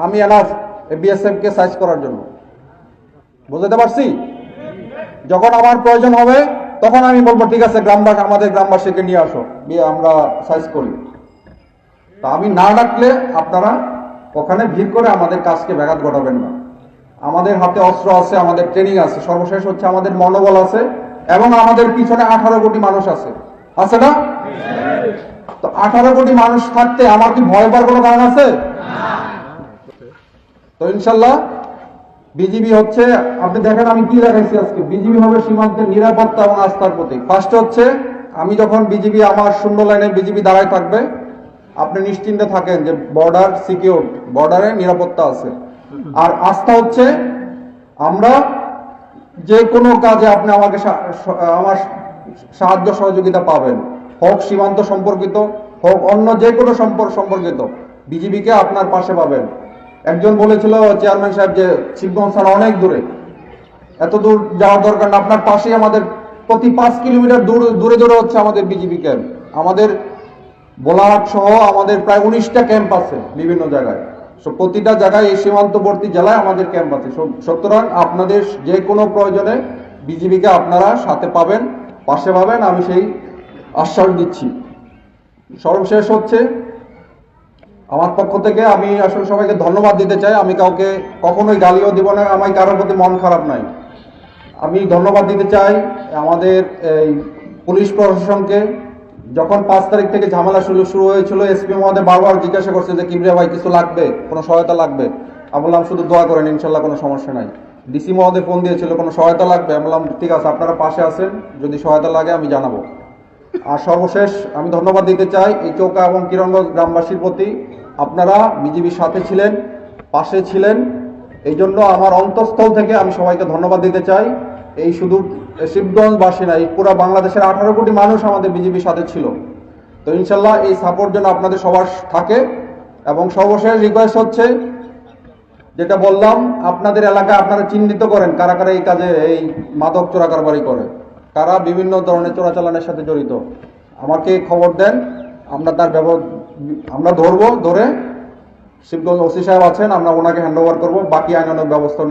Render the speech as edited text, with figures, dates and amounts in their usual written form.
আমি enough BSF কে size করার জন্য। বুঝতে পারছি? যখন আমার প্রয়োজন হবে তখন আমি বলবো ঠিক আছে গ্রামবাসী, আমাদের গ্রামবাসীকে নিয়ে আসো, আমরা সাইজ করি। তা আমি না ডাকলে আপনারা ওখানে ভিড় করে আমাদের কাজকে ব্যাঘাত ঘটাবেন না। আমাদের হাতে অস্ত্র আছে, আমাদের ট্রেনিং আছে, সর্বশেষ হচ্ছে আমাদের মনোবল আছে, এবং আমাদের পিছনে 18 কোটি মানুষ আছে না? তো 18 কোটি মানুষ থাকতে আমার কি ভয় পাওয়ার কোনো কারণ আছে? তো ইনশাল্লাহ বিজিবি হচ্ছে, আপনি দেখেন আমি কি দেখাইছি আজকে, বিজিবি হবে সীমান্তের নিরাপত্তা এবং আস্থার প্রতীক। ফার্স্ট হচ্ছে আমি যখন বিজিবি, আমার শূন্য লাইনে বিজিবি দাঁড়ায় থাকবে, আপনি নিশ্চিন্তে থাকেন যে বর্ডার সিকিউর, বর্ডারে নিরাপত্তা আছে। আর আস্থা হচ্ছে আমরা যে কোনো কাজে আপনি আমাকে আমার সাহায্য সহযোগিতা পাবেন, হোক সীমান্ত সম্পর্কিত, হোক অন্য যে কোনো সম্পর্কিত, বিজিবিকে আপনার পাশে পাবেন। একজন বলেছিল চেয়ারম্যান সাহেব যে শিবগঞ্জ থানা অনেক দূরে, এত দূর যাওয়ার দরকার না, আপনার পাশেই আমাদের প্রতি 5 কিলোমিটার দূরে দূরে হচ্ছে আমাদের বিজিবি ক্যাম্প। আমাদের বোলাহাট সহ আমাদের প্রায় 19টা ক্যাম্প আছে বিভিন্ন জায়গায়। প্রতিটা জায়গায় এই সীমান্তবর্তী জেলায় আমাদের ক্যাম্প আছে। সুতরাং আপনাদের যে কোনো প্রয়োজনে বিজিবিকে আপনারা সাথে পাবেন, পাশে পাবেন, আমি সেই আশ্বাস দিচ্ছি। সর্বশেষ হচ্ছে আমার পক্ষ থেকে আমি আসলে সবাইকে ধন্যবাদ দিতে চাই। আমি কাউকে কখনোই গালিও দিব না, আমার কারোর প্রতি মন খারাপ নাই। আমি ধন্যবাদ দিতে চাই আমাদের এই পুলিশ প্রশাসনকে। যখন 5 তারিখ থেকে ঝামেলা শুরু হয়েছিল, এসপি মহোদয় বারবার জিজ্ঞাসা করছে যে কিবরিয়া ভাই কিছু লাগবে, কোনো সহায়তা লাগবে? আমি বললাম শুধু দোয়া করেন, ইনশাল্লাহ কোনো সমস্যা নাই। ডিসি মহোদয় ফোন দিয়েছিল কোনো সহায়তা লাগবে, আমি বললাম ঠিক আছে আপনারা পাশে আছেন, যদি সহায়তা লাগে আমি জানাবো। আর সর্বশেষ আমি ধন্যবাদ দিতে চাই এই চৌকা এবং কিরণগঞ্জ গ্রামবাসীর প্রতি। আপনারা বিজিবির সাথে ছিলেন, পাশে ছিলেন, এই জন্য আমার অন্তঃস্থল থেকে আমি সবাইকে ধন্যবাদ দিতে চাই। এই শুধু শিবগঞ্জবাসী না, এই পুরো বাংলাদেশের 18 কোটি মানুষ আমাদের বিজিবির সাথে ছিল। তো ইনশাল্লাহ এই সাপোর্ট যেন আপনাদের সবার থাকে। এবং সর্বশেষ রিকোয়েস্ট হচ্ছে, যেটা বললাম, আপনাদের এলাকায় আপনারা চিহ্নিত করেন কারা কারা এই কাজে, এই মাদক চোরা কারবারি করে, কারা বিভিন্ন ধরনের চোরাচালানের সাথে জড়িত, আমাকে খবর দেন। আমরা ধরে শিবগঞ্জ ওসি সাহেব আছেন, আমরা ওনাকে হ্যান্ড ওভার করবো, বাকি আইনানুগ ব্যবস্থা